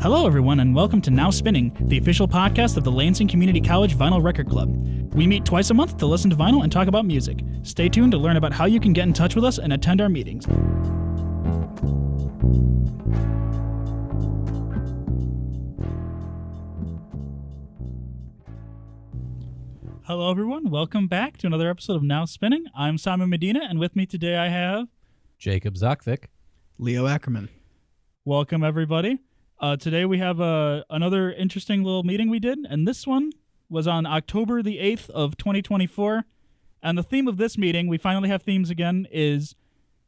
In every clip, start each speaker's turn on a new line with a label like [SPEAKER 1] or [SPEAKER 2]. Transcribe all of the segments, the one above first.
[SPEAKER 1] Hello, everyone, and welcome to Now Spinning, the official podcast of the Lansing Community College Vinyl Record Club. We meet twice a month to listen to vinyl and talk about music. Stay tuned to learn about how you can get in touch with us and attend our meetings. Hello, everyone. Welcome back to another episode of Now Spinning. I'm Simon Medina, and with me today I have
[SPEAKER 2] Jacob Zokvik.
[SPEAKER 3] Leo Ackerman.
[SPEAKER 1] Welcome, everybody. Today we have another interesting little meeting we did, and this one was on October the 8th of 2024. And the theme of this meeting, we finally have themes again, is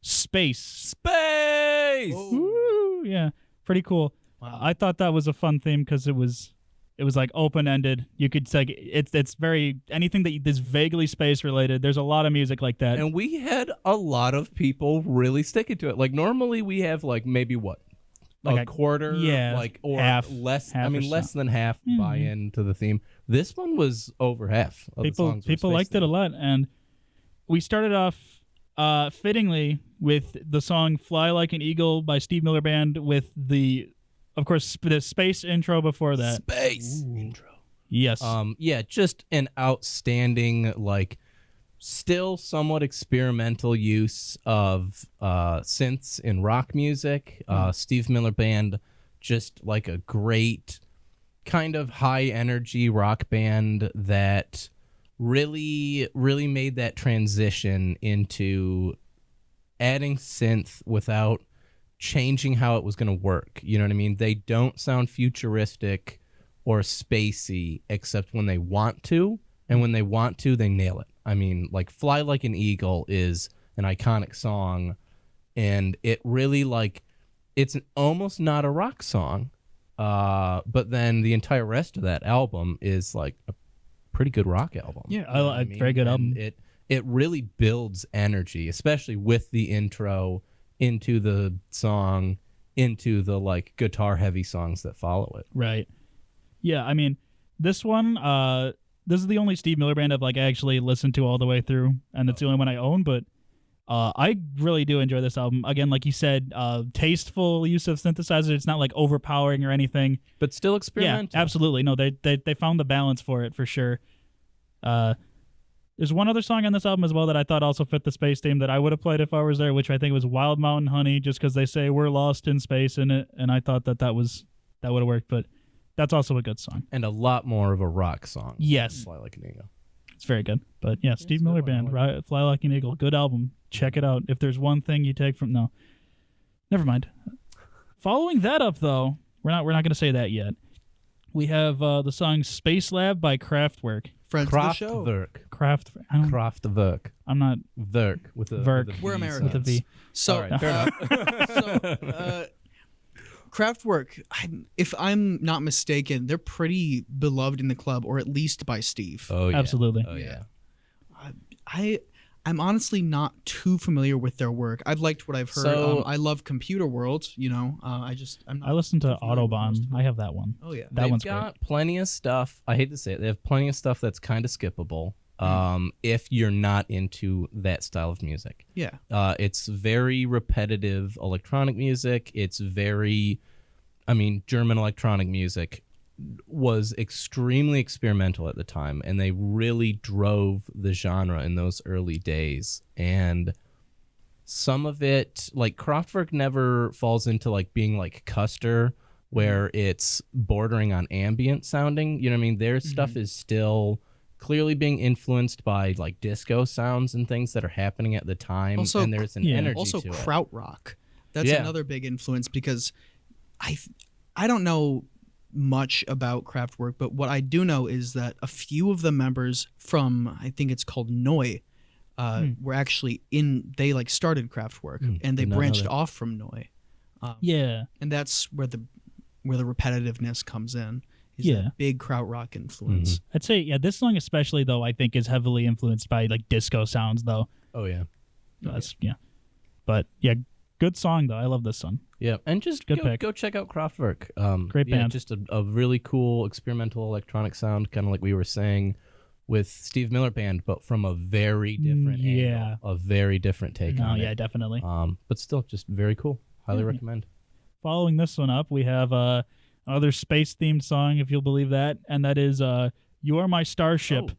[SPEAKER 1] space.
[SPEAKER 2] Space!
[SPEAKER 1] Woo, yeah, pretty cool.
[SPEAKER 3] Wow.
[SPEAKER 1] I thought that was a fun theme because it was like open-ended. You could say it's very anything that is vaguely space related. There's a lot of music like that.
[SPEAKER 2] And we had a lot of people really sticking to it. Like normally we have like maybe what? Like a quarter,
[SPEAKER 1] yeah,
[SPEAKER 2] like or
[SPEAKER 1] half,
[SPEAKER 2] less.
[SPEAKER 1] half
[SPEAKER 2] I mean,
[SPEAKER 1] or
[SPEAKER 2] less
[SPEAKER 1] so.
[SPEAKER 2] than half buy into the theme. This one was over half. Of the songs
[SPEAKER 1] People
[SPEAKER 2] were
[SPEAKER 1] liked it a lot, and we started off fittingly with the song "Fly Like an Eagle" by Steve Miller Band, with of course, the space intro before that.
[SPEAKER 2] Space intro.
[SPEAKER 1] Yes.
[SPEAKER 2] Yeah, just an outstanding, like, still somewhat experimental use of synths in rock music. Steve Miller Band, just like a great kind of high energy rock band that really, really made that transition into adding synth without changing how it was going to work. You know what I mean? They don't sound futuristic or spacey except when they want to, and when they want to, they nail it. I mean, like Fly Like an Eagle is an iconic song, and it really, like, it's almost not a rock song, but then the entire rest of that album is like a pretty good rock album.
[SPEAKER 1] Yeah,
[SPEAKER 2] You know what I mean?
[SPEAKER 1] very good
[SPEAKER 2] And
[SPEAKER 1] album.
[SPEAKER 2] It really builds energy, especially with the intro into the song, into the like guitar heavy songs that follow it.
[SPEAKER 1] Right. Yeah, I mean, this one, this is the only Steve Miller Band I've like actually listened to all the way through, and it's the only one I own, but I really do enjoy this album. Again, like you said, tasteful use of synthesizers. It's not like overpowering or anything.
[SPEAKER 2] But still experimental.
[SPEAKER 1] Yeah, absolutely. No, they found the balance for it for sure. There's one other song on this album as well that I thought also fit the space theme that I would have played if I was there, which I think was Wild Mountain Honey, just because they say we're lost in space in it, and I thought that would have worked, but that's also a good song.
[SPEAKER 2] And a lot more of a rock song.
[SPEAKER 1] Yes.
[SPEAKER 2] Fly Like an Eagle.
[SPEAKER 1] It's very good. But yeah, Steve Miller Band, Fly Like an Eagle, good album. Check it out. If there's one thing you take from... No. Never mind. Following that up, though, we're not going to say that yet. We have the song Space Lab by Kraftwerk.
[SPEAKER 3] Friends of the show.
[SPEAKER 2] Kraftwerk.
[SPEAKER 1] I'm not...
[SPEAKER 2] Werk. With a
[SPEAKER 1] Werk.
[SPEAKER 2] with a
[SPEAKER 3] We're
[SPEAKER 2] V
[SPEAKER 3] Americans.
[SPEAKER 1] With a V.
[SPEAKER 3] So,
[SPEAKER 2] All right, fair enough.
[SPEAKER 3] Kraftwerk, if I'm not mistaken, they're pretty beloved in the club, or at least by Steve.
[SPEAKER 2] Oh, yeah.
[SPEAKER 1] Absolutely.
[SPEAKER 2] Oh, yeah.
[SPEAKER 3] I'm honestly not too familiar with their work. I've liked what I've heard.
[SPEAKER 2] So-
[SPEAKER 3] I love Computer World, you know. I'm not
[SPEAKER 1] I listened to
[SPEAKER 3] too familiar with most
[SPEAKER 1] Autobahn.
[SPEAKER 3] of it.
[SPEAKER 1] I have that one.
[SPEAKER 3] Oh, yeah.
[SPEAKER 1] That one's
[SPEAKER 2] They've got plenty of stuff. I hate to say it. They have plenty of stuff that's kind of skippable if you're not into that style of music.
[SPEAKER 3] Yeah.
[SPEAKER 2] It's very repetitive electronic music. It's very, German electronic music was extremely experimental at the time, and they really drove the genre in those early days. And some of it, like Kraftwerk, never falls into like being like Custer, where it's bordering on ambient sounding. You know what I mean? Their stuff is still clearly being influenced by like disco sounds and things that are happening at the time,
[SPEAKER 3] Also,
[SPEAKER 2] and there's an
[SPEAKER 1] yeah.
[SPEAKER 2] energy
[SPEAKER 3] Also,
[SPEAKER 2] to it.
[SPEAKER 3] krautrock. That's
[SPEAKER 2] Yeah.
[SPEAKER 3] another big influence, because I don't know much about Kraftwerk, but what I do know is that a few of the members from, I think it's called Neu, were actually they like started Kraftwerk, and they
[SPEAKER 2] did not know
[SPEAKER 3] branched
[SPEAKER 2] that.
[SPEAKER 3] off from Neu.
[SPEAKER 1] Yeah.
[SPEAKER 3] And that's where the repetitiveness comes in. Is
[SPEAKER 1] Yeah.
[SPEAKER 3] that big krautrock influence.
[SPEAKER 1] I'd say, yeah, this song especially, though, I think is heavily influenced by like disco sounds, though.
[SPEAKER 2] Oh yeah.
[SPEAKER 1] That's, yeah. But yeah, good song, though. I love this song.
[SPEAKER 2] Yeah, and just
[SPEAKER 1] Good pick.
[SPEAKER 2] go check out Kraftwerk.
[SPEAKER 1] Great
[SPEAKER 2] yeah,
[SPEAKER 1] band.
[SPEAKER 2] Just a really cool experimental electronic sound, kind of like we were saying with Steve Miller Band, but from a very different
[SPEAKER 1] yeah.
[SPEAKER 2] angle, a very different take
[SPEAKER 1] No,
[SPEAKER 2] on
[SPEAKER 1] yeah,
[SPEAKER 2] it.
[SPEAKER 1] definitely.
[SPEAKER 2] But still, just very cool. Highly
[SPEAKER 1] Yeah.
[SPEAKER 2] recommend.
[SPEAKER 1] Following this one up, we have another space-themed song, if you'll believe that, and that is "You Are My Starship."
[SPEAKER 2] Oh.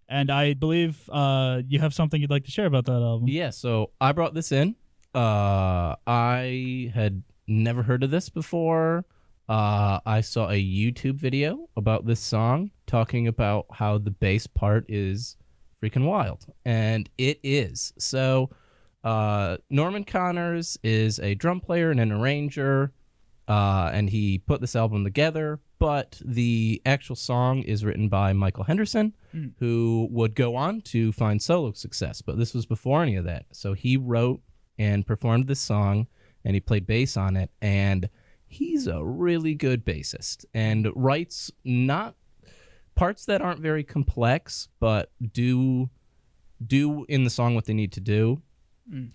[SPEAKER 1] And I believe you have something you'd like to share about that album.
[SPEAKER 2] Yeah, so I brought this in. I had never heard of this before. I saw a YouTube video about this song talking about how the bass part is freaking wild. And it is. So Norman Connors is a drum player and an arranger, and he put this album together. But the actual song is written by Michael Henderson, who would go on to find solo success. But this was before any of that. So he wrote and performed this song, and he played bass on it. And he's a really good bassist and writes not parts that aren't very complex, but do in the song what they need to do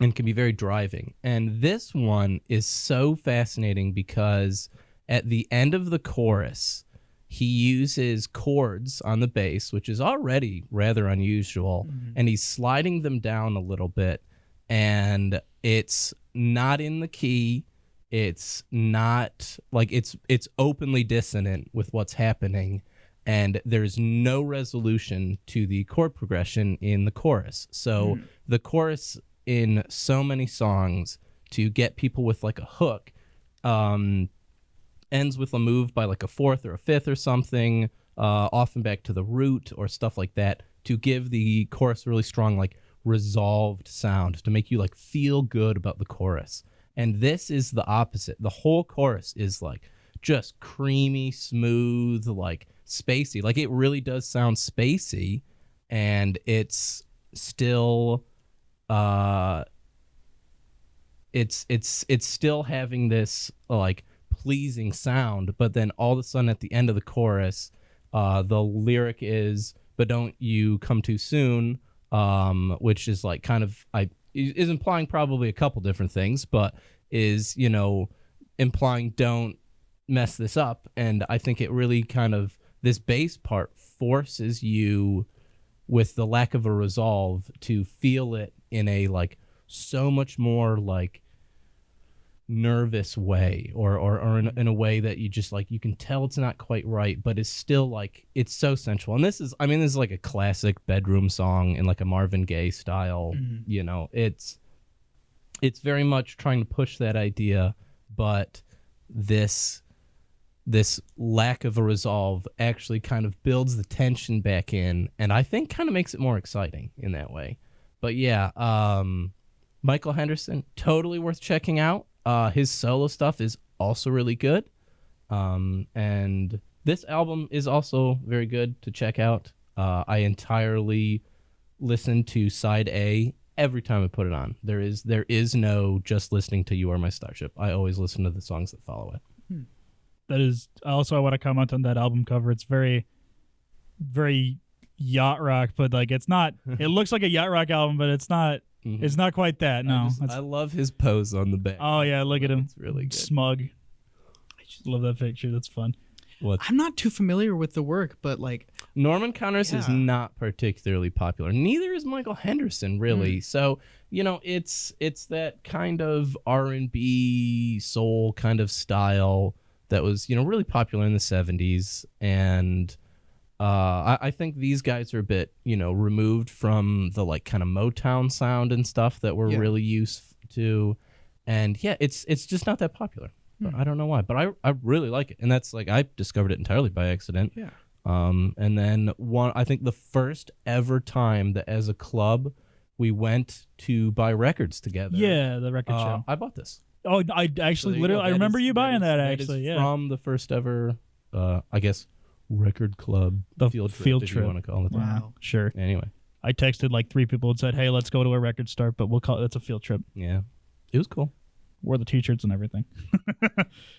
[SPEAKER 2] and can be very driving. And this one is so fascinating because at the end of the chorus, he uses chords on the bass, which is already rather unusual, and he's sliding them down a little bit, and it's not in the key. It's not like it's openly dissonant with what's happening, and there's no resolution to the chord progression in the chorus. So the chorus in so many songs to get people with like a hook ends with a move by like a fourth or a fifth or something, often back to the root or stuff like that, to give the chorus a really strong like resolved sound to make you like feel good about the chorus. And this is the opposite. The whole chorus is like just creamy, smooth, like spacey. Like it really does sound spacey, and it's still it's still having this like pleasing sound, but then all of a sudden at the end of the chorus, the lyric is "But don't you come too soon," which is like kind of is implying probably a couple different things, but is, you know, implying don't mess this up. And I think it really kind of, this bass part forces you with the lack of a resolve to feel it in a like so much more like nervous way, or in a way that you just like, you can tell it's not quite right, but it's still like, it's so sensual. And this is like a classic bedroom song in like a Marvin Gaye style. You know, it's very much trying to push that idea, but this lack of a resolve actually kind of builds the tension back in, and I think kind of makes it more exciting in that way. But yeah, Michael Henderson, totally worth checking out. His solo stuff is also really good. And this album is also very good to check out. I entirely listen to side A every time I put it on. There is no just listening to You Are My Starship. I always listen to the songs that follow it.
[SPEAKER 1] That is also, I want to comment on that album cover. It's very, very yacht rock, but like it's not. It looks like a yacht rock album, but it's not. It's not quite that. No,
[SPEAKER 2] I love his pose on the back.
[SPEAKER 1] Oh yeah, look at him.
[SPEAKER 2] It's really good.
[SPEAKER 1] Smug. I just love that picture. That's fun.
[SPEAKER 3] I'm not too familiar with the work, but like
[SPEAKER 2] Norman Connors is not particularly popular. Neither is Michael Henderson, really. So, you know, it's that kind of R&B soul kind of style that was, you know, really popular in the 70s. And I think these guys are a bit, you know, removed from the like kind of Motown sound and stuff that we're really used to. And yeah, it's just not that popular. But I don't know why, but I really like it. And that's like, I discovered it entirely by accident.
[SPEAKER 3] Yeah.
[SPEAKER 2] And then I think the first ever time that as a club we went to buy records together.
[SPEAKER 1] Yeah, the record show.
[SPEAKER 2] I bought this.
[SPEAKER 1] Oh, I actually I remember you buying that actually.
[SPEAKER 2] That is
[SPEAKER 1] yeah.
[SPEAKER 2] from the first ever, I guess, record club field trip. If you want to call it that.
[SPEAKER 3] Wow.
[SPEAKER 1] Sure.
[SPEAKER 2] Anyway,
[SPEAKER 1] I texted like 3 people and said, "Hey, let's go to a record store," but we'll call it. It's a field trip.
[SPEAKER 2] yeah, it was cool.
[SPEAKER 1] Wore the t-shirts and everything.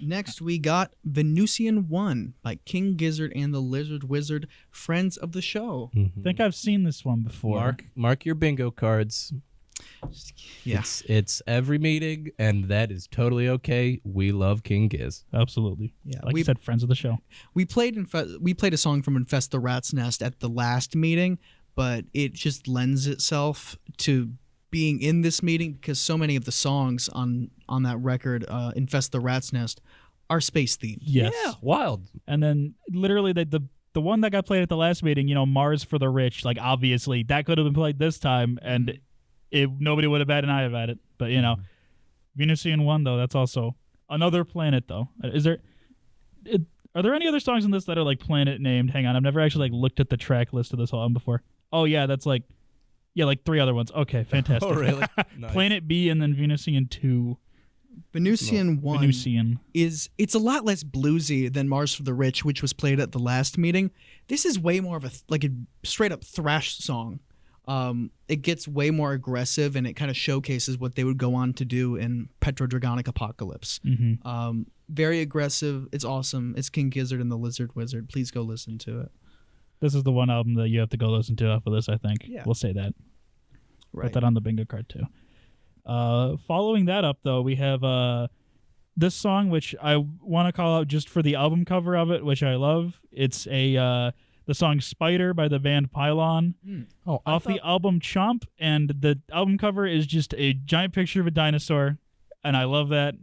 [SPEAKER 3] Next, we got Venusian 1 by King Gizzard and the Lizard Wizard, friends of the show.
[SPEAKER 1] I think I've seen this one before.
[SPEAKER 2] Mark your bingo cards.
[SPEAKER 3] Yeah.
[SPEAKER 2] It's every meeting, and that is totally okay. We love King Giz.
[SPEAKER 1] Absolutely.
[SPEAKER 3] Yeah,
[SPEAKER 1] like you said, friends of the show.
[SPEAKER 3] We played a song from Infest the Rat's Nest at the last meeting, but it just lends itself to being in this meeting because so many of the songs on that record, Infest the Rat's Nest, are space themed.
[SPEAKER 1] Yes.
[SPEAKER 2] Yeah, wild.
[SPEAKER 1] And then literally the one that got played at the last meeting, Mars for the Rich, like obviously that could have been played this time and nobody would have batted an eye about it. But Venusian 1 though, that's also another planet though. Are there any other songs in this that are like planet named? Hang on, I've never actually like looked at the track list of this album before. Oh yeah, that's like 3 other ones. Okay, fantastic.
[SPEAKER 2] Oh really? Nice.
[SPEAKER 1] Planet B and then Venusian 2.
[SPEAKER 3] Venusian 1
[SPEAKER 1] Venusian.
[SPEAKER 3] it's a lot less bluesy than Mars for the Rich, which was played at the last meeting. This is way more of a straight up thrash song. It gets way more aggressive and it kind of showcases what they would go on to do in Petrodragonic Apocalypse.
[SPEAKER 1] Mm-hmm.
[SPEAKER 3] Very aggressive. It's awesome. It's King Gizzard and the Lizard Wizard. Please go listen to it.
[SPEAKER 1] This is the one album that you have to go listen to off of this, I think.
[SPEAKER 3] Yeah.
[SPEAKER 1] We'll say that.
[SPEAKER 3] Right.
[SPEAKER 1] Put that on the bingo card too. Following that up though, we have this song which I want to call out just for the album cover of it, which I love. It's the song Spider by the band Pylon. Off the album Chomp, and the album cover is just a giant picture of a dinosaur, and I love that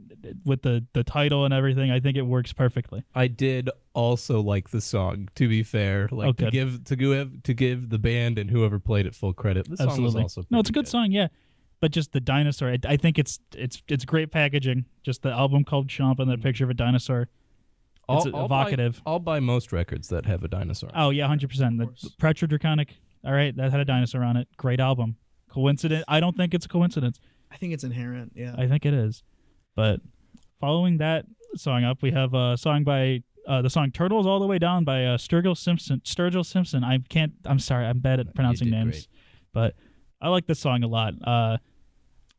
[SPEAKER 1] with the title and everything. I think it works perfectly.
[SPEAKER 2] I did also like the song, to be fair. Like to give the band and whoever played it full credit. The song was also
[SPEAKER 1] it's a good song, yeah. But just the dinosaur, I think it's great packaging. Just the album called Chomp and the picture of a dinosaur. It's evocative.
[SPEAKER 2] I'll buy most records that have a dinosaur.
[SPEAKER 1] Oh yeah, 100%. The Petrodragonic, all right, that had a dinosaur on it. Great album. Coincidence? I don't think it's a coincidence.
[SPEAKER 3] I think it's inherent. Yeah,
[SPEAKER 1] I think it is. But following that song up, we have a song by the song "Turtles All the Way Down" by Sturgill Simpson. I'm sorry, I'm bad at pronouncing names, great. But I like this song a lot.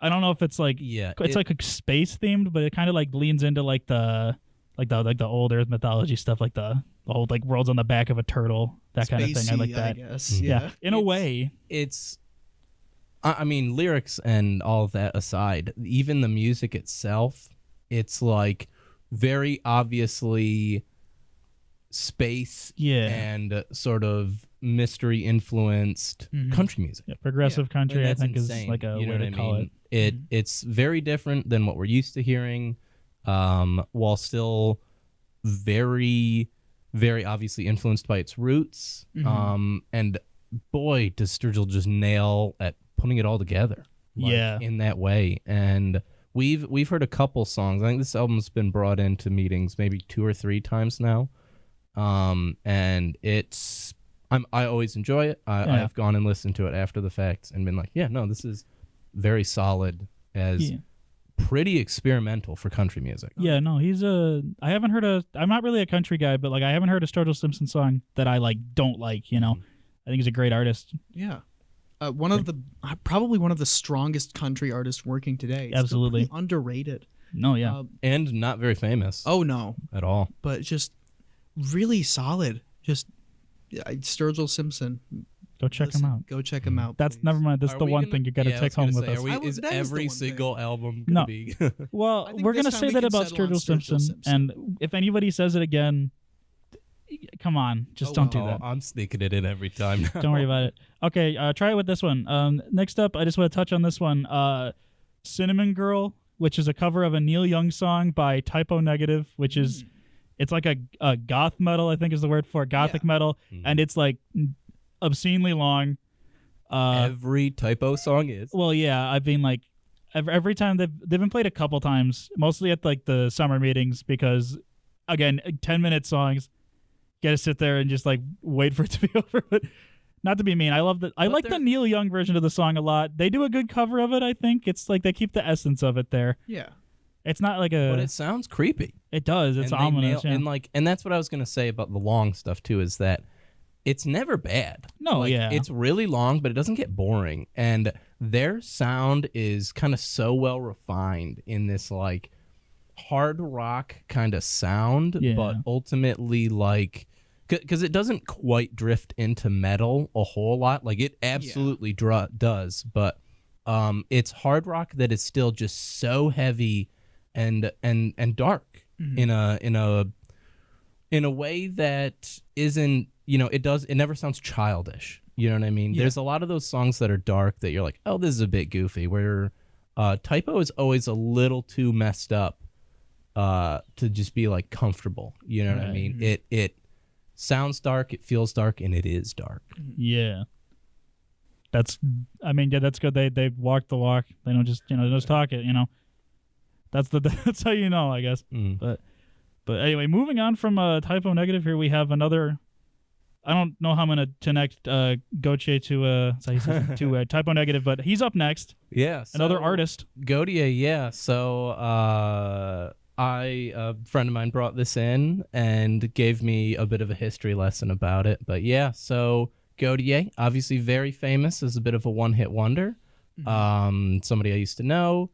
[SPEAKER 1] I don't know if it's like it's like a space themed, but it kind of like leans into like the old Earth mythology stuff, like the whole like world's on the back of a turtle, that kind of thing. I like that.
[SPEAKER 3] I guess.
[SPEAKER 1] Yeah, in a way,
[SPEAKER 2] it's. I mean, lyrics and all of that aside, even the music itself, it's like very obviously space and sort of mystery influenced country music.
[SPEAKER 1] Yeah, progressive country, I think,
[SPEAKER 2] insane.
[SPEAKER 1] Is like a way to call
[SPEAKER 2] it. It's very different than what we're used to hearing, while still very, very obviously influenced by its roots. And boy, does Sturgill just nail at putting it all together. In that way. And we've heard a couple songs. I think this album's been brought into meetings maybe 2 or 3 times now. And I always enjoy it. I've gone and listened to it after the fact and been like, this is very solid as pretty experimental for country music.
[SPEAKER 1] Yeah, no, I'm not really a country guy, but like I haven't heard a Sturgill Simpson song that I like don't like, I think he's a great artist.
[SPEAKER 3] Yeah. Probably one of the strongest country artists working today. It's
[SPEAKER 1] absolutely
[SPEAKER 3] underrated.
[SPEAKER 1] No, yeah.
[SPEAKER 2] And not very famous.
[SPEAKER 3] Oh no.
[SPEAKER 2] At all.
[SPEAKER 3] But just really solid. Just Sturgill Simpson.
[SPEAKER 1] Go check him out.
[SPEAKER 3] Go check him out.
[SPEAKER 1] That's
[SPEAKER 3] please.
[SPEAKER 1] Never mind. That's the one thing you got to take home with us.
[SPEAKER 2] Is every single album
[SPEAKER 1] gonna
[SPEAKER 2] be?
[SPEAKER 1] Well, we're gonna say that about Sturgill Simpson, and if anybody says it again, come on, just don't do that.
[SPEAKER 2] I'm sneaking it in every time now.
[SPEAKER 1] Don't worry about it. Okay, try it with this one. Next up, I just want to touch on this one. Cinnamon Girl, which is a cover of a Neil Young song by Typo Negative, which is it's like a goth metal, I think is the word for it, gothic metal, and it's like obscenely long.
[SPEAKER 2] Every Typo song is.
[SPEAKER 1] Well, yeah, I mean, like every time they've been played a couple times, mostly at like the summer meetings, because again, 10-minute songs. Got to sit there and just like wait for it to be over. But not to be mean, I like the Neil Young version of the song a lot. They do a good cover of it. I think it's like they keep the essence of it there.
[SPEAKER 3] Yeah,
[SPEAKER 1] it's not like
[SPEAKER 2] but it sounds creepy.
[SPEAKER 1] It does. It's ominous.
[SPEAKER 2] And that's what I was gonna say about the long stuff too. Is that it's never bad.
[SPEAKER 1] No,
[SPEAKER 2] it's really long, but it doesn't get boring. And their sound is kind of so well refined in this like hard rock kind of sound, but ultimately like because it doesn't quite drift into metal a whole lot. Like it absolutely does, but it's hard rock that is still just so heavy and dark in a way that isn't, it never sounds childish. You know what I mean? Yeah. There's a lot of those songs that are dark that you're like, oh, this is a bit goofy, where Typo is always a little too messed up to just be like comfortable. You know what I mean? It sounds dark, it feels dark, and it is dark.
[SPEAKER 1] Yeah. That's good. They walk the walk. They don't just just talk it. That's how you know, I guess. But anyway, moving on from Typo Negative here, we have another. I don't know how I'm gonna connect Gautier to Typo Negative, but he's up next.
[SPEAKER 2] Yeah,
[SPEAKER 1] another artist.
[SPEAKER 2] Gautier, yeah. So a friend of mine brought this in and gave me a bit of a history lesson about it. But yeah, so Gautier, obviously very famous as a bit of a one-hit wonder. Somebody I used to know.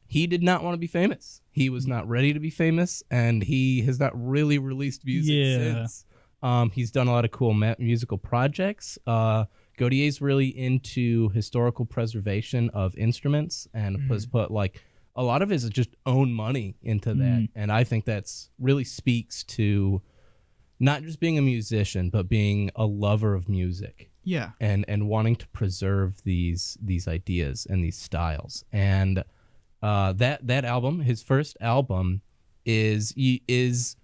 [SPEAKER 2] He did not want to be famous. He was not ready to be famous, and he has not really released music since. He's done a lot of cool musical projects. Gautier's really into historical preservation of instruments and has put like a lot of his just own money into that. And I think that's really speaks to not just being a musician, but being a lover of music.
[SPEAKER 3] Yeah.
[SPEAKER 2] And wanting to preserve these ideas and these styles. And that album, his first album, is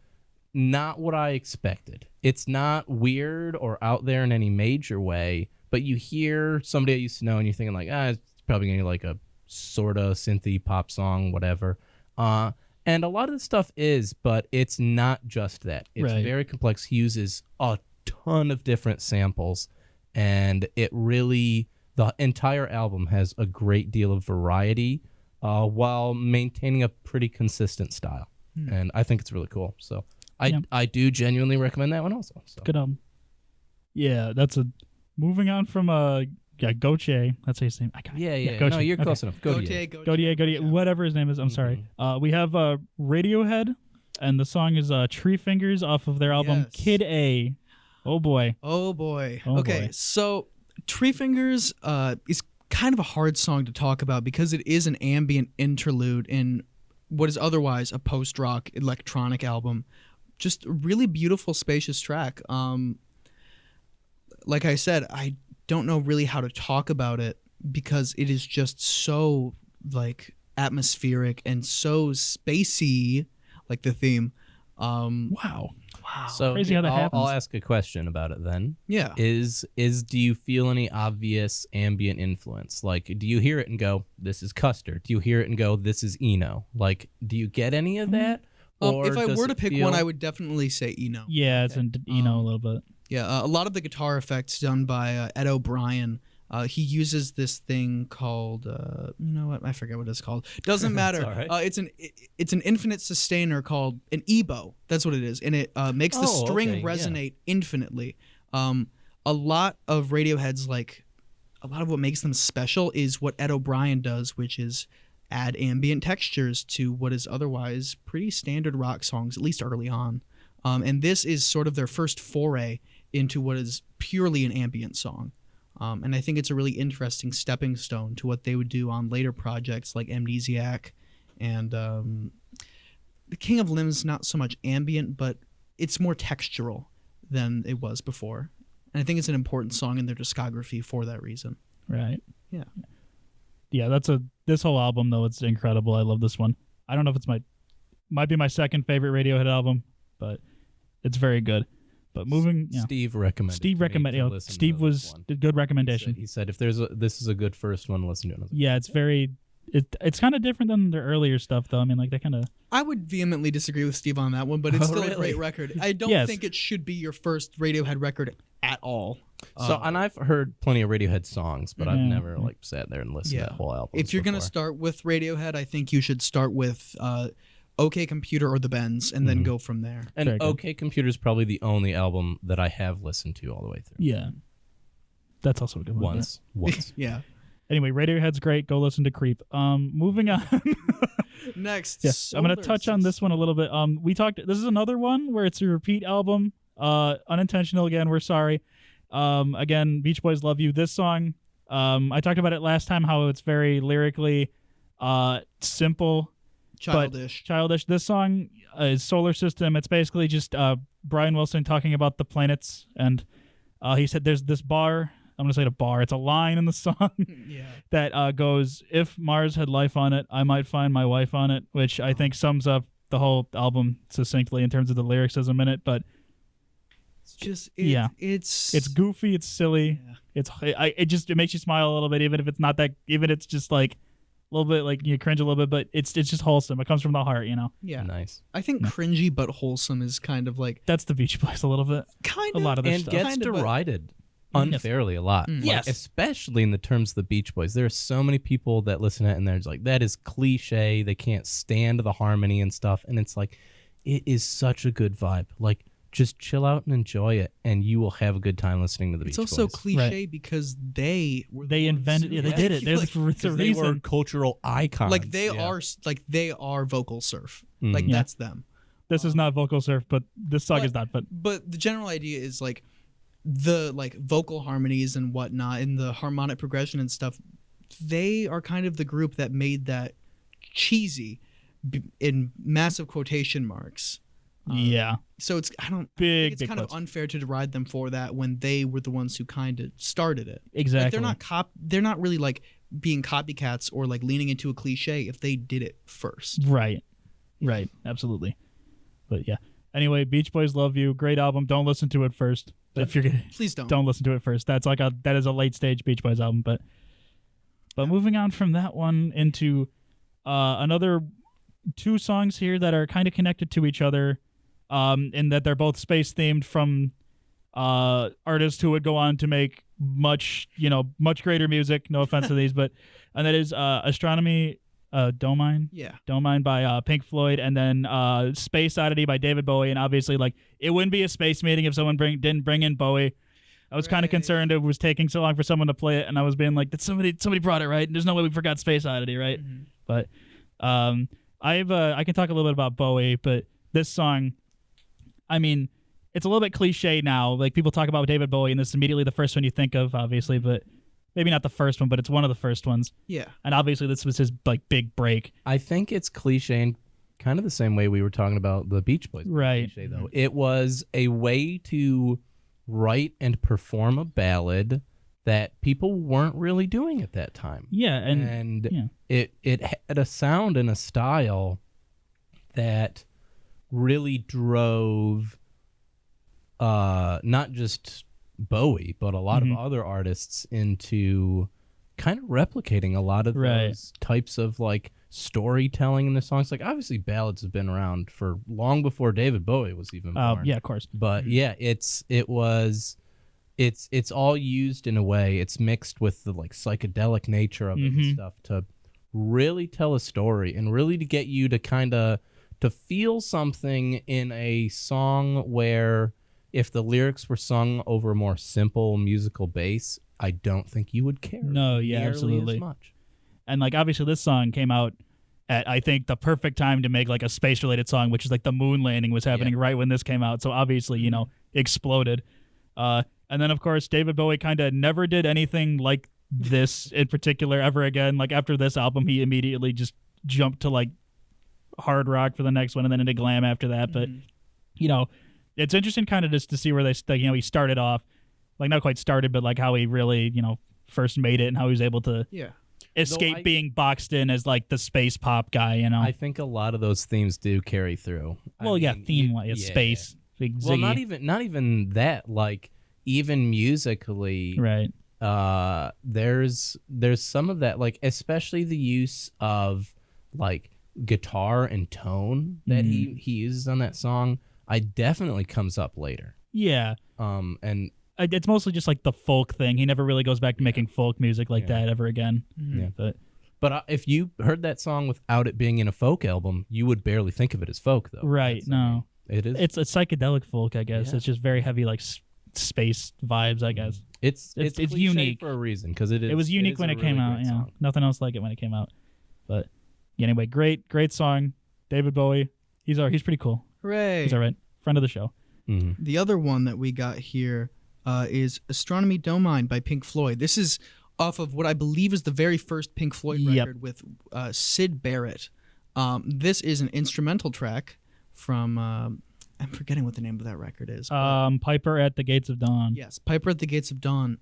[SPEAKER 2] not what I expected. It's not weird or out there in any major way, but you hear somebody I used to know and you're thinking like, it's probably gonna be like a sort of synthy pop song, whatever. And a lot of the stuff is, but it's not just that. It's very complex. He uses a ton of different samples, and it really, the entire album has a great deal of variety while maintaining a pretty consistent style. And I think it's really cool. So I do genuinely recommend that one also. So.
[SPEAKER 1] Good album. Yeah, moving on from Gautier. That's how you say it.
[SPEAKER 2] Yeah.
[SPEAKER 1] Gautier.
[SPEAKER 2] No, you're close enough.
[SPEAKER 1] Gautier, whatever his name is. I'm sorry. We have Radiohead, and the song is Tree Fingers off of their album Kid A. Oh boy.
[SPEAKER 3] Okay, so Tree Fingers is kind of a hard song to talk about because it is an ambient interlude in what is otherwise a post-rock electronic album. Just a really beautiful, spacious track. Like I said, I don't know really how to talk about it because it is just so like atmospheric and so spacey, like the theme.
[SPEAKER 1] Wow.
[SPEAKER 2] So
[SPEAKER 1] Crazy how that happens.
[SPEAKER 2] I'll ask a question about it then.
[SPEAKER 3] Yeah.
[SPEAKER 2] Is do you feel any obvious ambient influence? Like, do you hear it and go, this is Custard? Do you hear it and go, this is Eno? Like, do you get any of that? Or
[SPEAKER 3] if I
[SPEAKER 2] does
[SPEAKER 3] were to
[SPEAKER 2] it
[SPEAKER 3] pick
[SPEAKER 2] feel...
[SPEAKER 3] one, I would definitely say Eno.
[SPEAKER 1] Yeah, it's an Eno a little bit.
[SPEAKER 3] Yeah, a lot of the guitar effects done by Ed O'Brien. He uses this thing called, you know what? I forget what it's called. Doesn't matter.
[SPEAKER 2] All right.
[SPEAKER 3] It's an infinite sustainer called an EBow. That's what it is, and it makes the string resonate infinitely. A lot of Radiohead's a lot of what makes them special is what Ed O'Brien does, which is add ambient textures to what is otherwise pretty standard rock songs, at least early on. And this is sort of their first foray into what is purely an ambient song. And I think it's a really interesting stepping stone to what they would do on later projects like Amnesiac and The King of Limbs, not so much ambient, but it's more textural than it was before. And I think it's an important song in their discography for that reason.
[SPEAKER 1] Right.
[SPEAKER 3] Yeah.
[SPEAKER 1] Yeah, this whole album though, it's incredible. I love this one. I don't know if it's might be my second favorite Radiohead album, but it's very good. But moving,
[SPEAKER 2] Steve recommended.
[SPEAKER 1] Steve was a good recommendation.
[SPEAKER 2] He said if this is a good first one, listen to it.
[SPEAKER 1] Yeah, it's very. It's kind of different than their earlier stuff, though. I mean, like they kind of.
[SPEAKER 3] I would vehemently disagree with Steve on that one, but it's still a great record. I don't think it should be your first Radiohead record at all.
[SPEAKER 2] And I've heard plenty of Radiohead songs, but I've never sat there and listened to that whole album.
[SPEAKER 3] If you're gonna start with Radiohead, I think you should start with OK Computer or The Bends, and then go from there.
[SPEAKER 2] And OK Computer is probably the only album that I have listened to all the way through.
[SPEAKER 1] Yeah, that's also a good one.
[SPEAKER 2] Once.
[SPEAKER 3] Yeah.
[SPEAKER 1] Anyway, Radiohead's great. Go listen to Creep. Moving on.
[SPEAKER 3] Next,
[SPEAKER 1] I'm gonna touch on this one a little bit. We talked. This is another one where it's a repeat album. Unintentional again. We're sorry. Again, Beach Boys Love You. This song. I talked about it last time. How it's very lyrically, simple. Childish. This song is Solar System. It's basically just Brian Wilson talking about the planets, and he said there's this bar. I'm gonna say a bar. It's a line in the song that goes, "If Mars had life on it, I might find my wife on it," which I think sums up the whole album succinctly in terms of the lyricism in it, but
[SPEAKER 3] It's just
[SPEAKER 1] it's goofy, it's silly,
[SPEAKER 3] yeah.
[SPEAKER 1] it makes you smile a little bit, even if it's not that, even if it's just like a little bit like you cringe a little bit, but it's just wholesome. It comes from the heart,
[SPEAKER 3] Yeah.
[SPEAKER 2] Nice.
[SPEAKER 3] I think cringy but wholesome is kind of like
[SPEAKER 1] That's the Beach Boys a little bit.
[SPEAKER 3] kind
[SPEAKER 1] A
[SPEAKER 3] of
[SPEAKER 1] lot of their
[SPEAKER 2] And
[SPEAKER 1] stuff.
[SPEAKER 2] gets
[SPEAKER 3] Kind of, but-
[SPEAKER 2] derided unfairly a lot.
[SPEAKER 3] Mm.
[SPEAKER 2] Like,
[SPEAKER 1] Yes.
[SPEAKER 2] especially in the terms of the Beach Boys. There are so many people that listen to it and they're just like, that is cliche. They can't stand the harmony and stuff. And it's like, it is such a good vibe. Like, just chill out and enjoy it, and you will have a good time listening to the Beach
[SPEAKER 3] it's also
[SPEAKER 2] Boys.
[SPEAKER 3] cliche because they were
[SPEAKER 1] They
[SPEAKER 3] the ones
[SPEAKER 1] invented
[SPEAKER 3] who-
[SPEAKER 1] they did it. There's
[SPEAKER 3] like,
[SPEAKER 1] a
[SPEAKER 2] They were
[SPEAKER 1] reason.
[SPEAKER 2] cultural icons.
[SPEAKER 3] like they
[SPEAKER 2] Yeah.
[SPEAKER 3] are vocal surf. Like
[SPEAKER 2] Mhm.
[SPEAKER 1] Yeah.
[SPEAKER 3] that's them.
[SPEAKER 1] This is not vocal surf, but this song
[SPEAKER 3] But-
[SPEAKER 1] is not. But
[SPEAKER 3] But the general idea is like the like vocal harmonies and whatnot and the harmonic progression and stuff. They are kind of the group that made that cheesy in massive quotation marks.
[SPEAKER 1] yeah,
[SPEAKER 3] So it's I think
[SPEAKER 1] big
[SPEAKER 3] it's
[SPEAKER 1] big
[SPEAKER 3] kind of
[SPEAKER 1] quotes.
[SPEAKER 3] unfair to deride them for that when they were the ones who kind of started it.
[SPEAKER 1] Exactly.
[SPEAKER 3] Like they're not really like being copycats or like leaning into a cliche if they did it first.
[SPEAKER 1] Right. Right. Absolutely. But yeah. Anyway, Beach Boys Love You. Great album. Don't listen to it first. If you're gonna
[SPEAKER 3] Please don't.
[SPEAKER 1] don't listen to it first. That is a late stage Beach Boys album. But moving on from that one into another two songs here that are kind of connected to each other, in that they're both space themed from artists who would go on to make much greater music. No offense to these, but and that is Astronomy. Don't Mind by Pink Floyd, and then Space Oddity by David Bowie. And obviously, like, it wouldn't be a space meeting if someone didn't bring in Bowie. I was kind of
[SPEAKER 3] Right.
[SPEAKER 1] concerned it was taking so long for someone to play it, and I was being like, "Did somebody brought it, right? And there's no way we forgot Space Oddity, right?"
[SPEAKER 3] Mhm.
[SPEAKER 1] But I can talk a little bit about Bowie, but this song, I mean, it's a little bit cliche now. Like, people talk about David Bowie, and this is immediately the first one you think of, obviously, but maybe not the first one, but it's one of the first ones.
[SPEAKER 3] Yeah.
[SPEAKER 1] And obviously, this was his like big break.
[SPEAKER 2] I think it's cliche in kind of the same way we were talking about the Beach Boys.
[SPEAKER 1] Right.
[SPEAKER 2] Cliche, though. It was a way to write and perform a ballad that people weren't really doing at that time.
[SPEAKER 1] Yeah, and yeah.
[SPEAKER 2] it had a sound and a style that really drove not just Bowie, but a lot of other artists into kind of replicating a lot of
[SPEAKER 1] Right.
[SPEAKER 2] those types of like storytelling in the songs. Like, obviously ballads have been around for long before David Bowie was even born.
[SPEAKER 1] Yeah, of course.
[SPEAKER 2] But yeah, it's all used in a way. It's mixed with the like psychedelic nature of it and stuff to really tell a story and really to get you to kind of to feel something in a song where if the lyrics were sung over a more simple musical bass, I don't think you would care.
[SPEAKER 1] No, yeah,
[SPEAKER 2] nearly
[SPEAKER 1] absolutely.
[SPEAKER 2] as much.
[SPEAKER 1] And like, obviously, this song came out at, I think, the perfect time to make like a space related song, which is like the moon landing was happening right when this came out. So obviously, exploded. And then, of course, David Bowie kind of never did anything like this in particular ever again. Like, after this album, he immediately just jumped to like hard rock for the next one and then into glam after that. But, it's interesting kind of just to see where he started off, like not quite started, but like how he really, first made it and how he was able to escape being boxed in as like the space pop guy,
[SPEAKER 2] I think a lot of those themes do carry through.
[SPEAKER 1] Well, theme-wise, space. Big
[SPEAKER 2] Well,
[SPEAKER 1] Ziggy.
[SPEAKER 2] not even that. Like, even musically,
[SPEAKER 1] Right.
[SPEAKER 2] there's some of that, like especially the use of like guitar and tone that he uses on that song. I definitely comes up later.
[SPEAKER 1] Yeah.
[SPEAKER 2] And
[SPEAKER 1] It's mostly just like the folk thing. He never really goes back to making folk music like that ever again.
[SPEAKER 2] Yeah.
[SPEAKER 1] But
[SPEAKER 2] if you heard that song without it being in a folk album, you would barely think of it as folk, though.
[SPEAKER 1] right, no,
[SPEAKER 2] it is.
[SPEAKER 1] it's a psychedelic folk, I guess.
[SPEAKER 2] Yeah.
[SPEAKER 1] It's just very heavy, like space vibes, I guess.
[SPEAKER 2] It's
[SPEAKER 1] it's
[SPEAKER 2] cliche
[SPEAKER 1] unique
[SPEAKER 2] for a reason because it is.
[SPEAKER 1] It was unique when
[SPEAKER 2] a
[SPEAKER 1] it came
[SPEAKER 2] really
[SPEAKER 1] out.
[SPEAKER 2] great
[SPEAKER 1] Yeah,
[SPEAKER 2] song.
[SPEAKER 1] nothing else like it when it came out. But anyway, great song, David Bowie. He's pretty cool.
[SPEAKER 3] Hooray.
[SPEAKER 1] He's all right. Friend of the show.
[SPEAKER 2] Mm-hmm.
[SPEAKER 3] The other one that we got here is Astronomy Don't Mind by Pink Floyd. This is off of what I believe is the very first Pink Floyd record with Syd Barrett. This is an instrumental track from, I'm forgetting what the name of that record is. but-
[SPEAKER 1] Piper at the Gates of Dawn.
[SPEAKER 3] yes, Piper at the Gates of Dawn.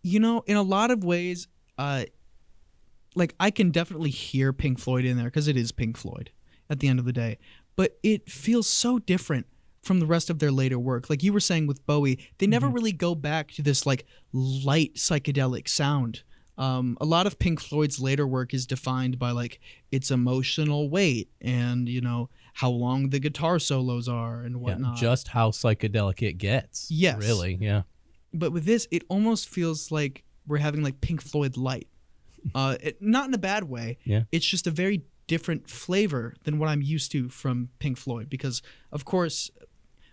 [SPEAKER 3] In a lot of ways, like I can definitely hear Pink Floyd in there because it is Pink Floyd. at the end of the day. But it feels so different from the rest of their later work. Like you were saying with Bowie, they never really go back to this like light psychedelic sound. A lot of Pink Floyd's later work is defined by like its emotional weight and, you know, how long the guitar solos are and whatnot.
[SPEAKER 2] Just how psychedelic it gets.
[SPEAKER 3] Yes.
[SPEAKER 2] Really, yeah.
[SPEAKER 3] But with this, it almost feels like we're having like Pink Floyd light. Not in a bad way.
[SPEAKER 2] Yeah.
[SPEAKER 3] It's just a very different flavor than what I'm used to from Pink Floyd because, of course,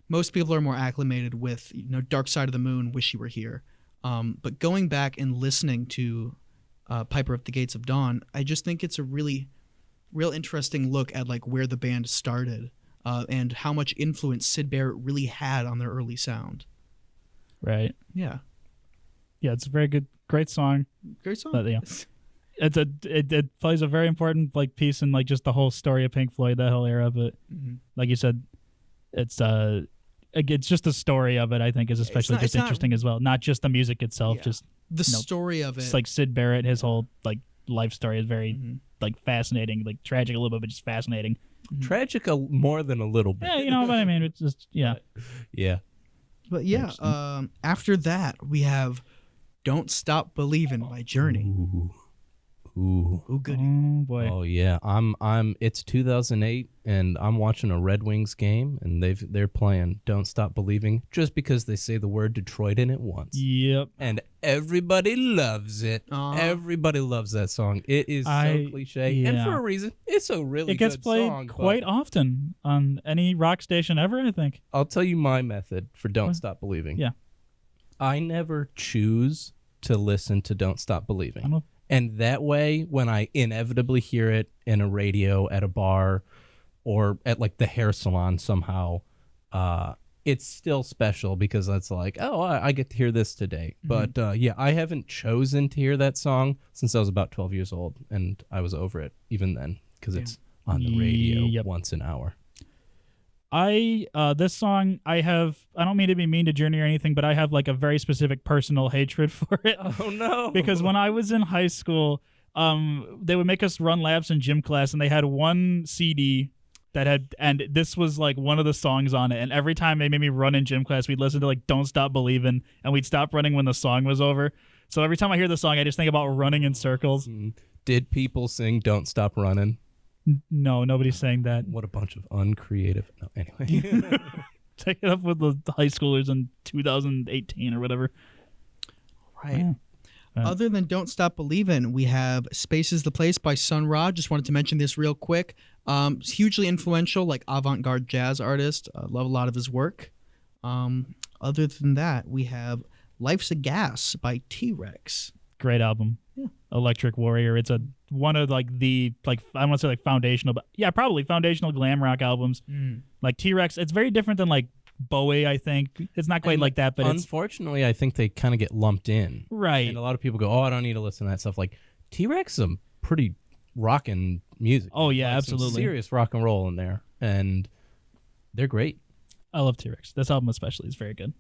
[SPEAKER 3] most people are more acclimated with, you know, Dark Side of the Moon, Wish You Were Here. But going back and listening to Piper at the Gates of Dawn, I just think it's a real interesting look at like where the band started and how much influence Syd Barrett really had on their early sound.
[SPEAKER 1] Right.
[SPEAKER 3] Yeah.
[SPEAKER 1] Yeah, it's a very good, great song.
[SPEAKER 3] Great song.
[SPEAKER 1] But, yeah. It plays a very important like piece in like just the whole story of Pink Floyd, that whole era. But like you said, it's just the story of it. I think is especially just interesting as well. Not just the music itself, just
[SPEAKER 3] the story of it.
[SPEAKER 1] It's like Syd Barrett, his whole like life story is very like fascinating, like tragic a little bit, but just fascinating.
[SPEAKER 2] Tragic more than a little bit.
[SPEAKER 1] Yeah, you know what I mean. It's just yeah.
[SPEAKER 3] But yeah, after that we have "Don't Stop Believin'" by Journey.
[SPEAKER 2] Ooh,
[SPEAKER 3] goody.
[SPEAKER 1] Oh boy.
[SPEAKER 2] Oh yeah, it's 2008 and I'm watching a Red Wings game and they're playing "Don't Stop Believing" just because they say the word Detroit in it once.
[SPEAKER 1] Yep.
[SPEAKER 2] And everybody loves it. Everybody loves that song. It is so cliche and for a reason. It's a really
[SPEAKER 1] it gets
[SPEAKER 2] good
[SPEAKER 1] played
[SPEAKER 2] song,
[SPEAKER 1] quite often on any rock station ever, I think.
[SPEAKER 2] I'll tell you my method for "Don't Stop Believing."
[SPEAKER 1] Yeah.
[SPEAKER 2] I never choose to listen to "Don't Stop Believing." And that way, when I inevitably hear it in a radio, at a bar, or at like the hair salon somehow, it's still special because it's like, oh, I get to hear this today. But yeah, I haven't chosen to hear that song since I was about 12 years old, and I was over it even then because it's on the radio once an hour.
[SPEAKER 1] This song, I don't mean to be mean to Journey or anything, but I have like a very specific personal hatred for it.
[SPEAKER 2] Oh no.
[SPEAKER 1] Because when I was in high school, they would make us run laps in gym class and they had one CD and this was like one of the songs on it. And every time they made me run in gym class, we'd listen to like "Don't Stop Believin'" and we'd stop running when the song was over. So every time I hear the song, I just think about running in circles.
[SPEAKER 2] Did people sing "Don't Stop Running"?
[SPEAKER 1] No, nobody's saying that.
[SPEAKER 2] What a bunch of uncreative. No, anyway.
[SPEAKER 1] Take it up with the high schoolers in 2018 or whatever.
[SPEAKER 3] Right. Yeah. Other than "Don't Stop Believin'," we have "Space is the Place" by Sun Ra. Just wanted to mention this real quick. Hugely influential, like avant-garde jazz artist. Love a lot of his work. Other than that, we have "Life's a Gas" by T-Rex.
[SPEAKER 1] Great album.
[SPEAKER 3] Yeah.
[SPEAKER 1] Electric Warrior. It's one of like the I don't want to say like foundational, but yeah, probably foundational glam rock albums. Like T-Rex. It's very different than like Bowie, I think. It's not quite like that, but
[SPEAKER 2] unfortunately, I think they kind of get lumped in.
[SPEAKER 1] Right.
[SPEAKER 2] And a lot of people go, "Oh, I don't need to listen to that stuff." Like T-Rex is some pretty rockin' music.
[SPEAKER 1] Oh yeah,
[SPEAKER 2] like
[SPEAKER 1] absolutely.
[SPEAKER 2] Some serious rock and roll in there, and they're great.
[SPEAKER 1] I love T-Rex. This album especially is very good.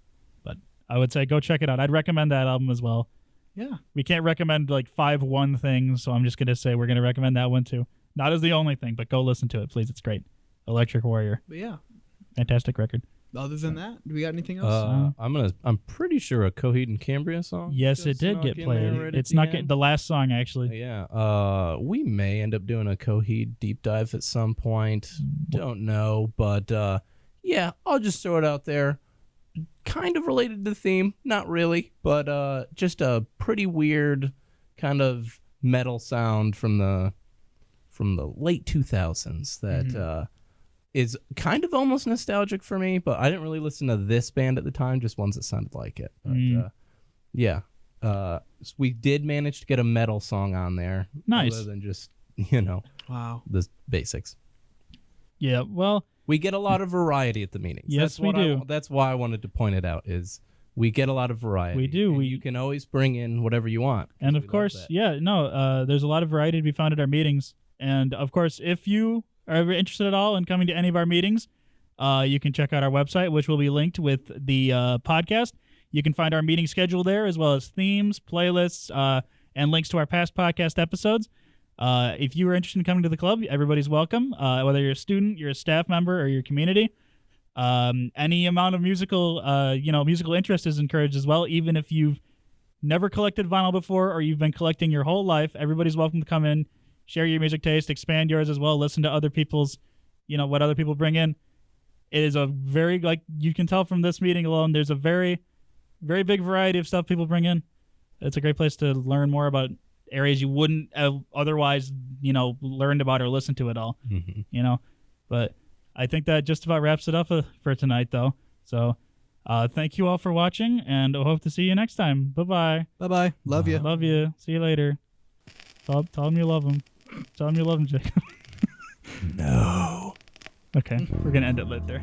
[SPEAKER 1] But I would say go check it out. I'd recommend that album as well.
[SPEAKER 3] Yeah.
[SPEAKER 1] We can't recommend like 5 things, so I'm just going to say we're going to recommend that one too. Not as the only thing, but go listen to it, please. It's great. Electric Warrior.
[SPEAKER 3] But yeah.
[SPEAKER 1] Fantastic record.
[SPEAKER 3] Other than that, do we got anything else?
[SPEAKER 2] I'm pretty sure a Coheed and Cambria song.
[SPEAKER 1] Yes, it did get played. It's not the last song actually.
[SPEAKER 2] Yeah. We may end up doing a Coheed deep dive at some point. Don't know, but yeah, I'll just throw it out there. Kind of related to the theme, not really, but just a pretty weird kind of metal sound from the late 2000s that is kind of almost nostalgic for me, but I didn't really listen to this band at the time, just ones that sounded like it. But yeah, we did manage to get a metal song on there.
[SPEAKER 1] Nice.
[SPEAKER 2] Other than just,
[SPEAKER 3] wow,
[SPEAKER 2] the basics.
[SPEAKER 1] Yeah, well,
[SPEAKER 2] we get a lot of variety at the meetings.
[SPEAKER 1] Yes, we do.
[SPEAKER 2] That's why I wanted to point it out, is we get a lot of variety.
[SPEAKER 1] We do.
[SPEAKER 2] You can always bring in whatever you want.
[SPEAKER 1] And of course, there's a lot of variety to be found at our meetings. And of course, if you are ever interested at all in coming to any of our meetings, you can check out our website, which will be linked with the podcast. You can find our meeting schedule there, as well as themes, playlists, and links to our past podcast episodes. If you are interested in coming to the club, everybody's welcome. Whether you're a student, you're a staff member, or your community. Any amount of musical interest is encouraged as well. Even if you've never collected vinyl before or you've been collecting your whole life, everybody's welcome to come in, share your music taste, expand yours as well, listen to other people's, what other people bring in. It is a very, like you can tell from this meeting alone, there's a very, very big variety of stuff people bring in. It's a great place to learn more about areas you wouldn't have otherwise, learned about or listened to at all, But I think that just about wraps it up for tonight, though. So thank you all for watching, and I hope to see you next time. Bye-bye.
[SPEAKER 3] Bye-bye. Love you.
[SPEAKER 1] Love you. See you later. Tell them you love them. Tell them you love them, Jacob.
[SPEAKER 2] No.
[SPEAKER 1] Okay, we're going to end it lit there.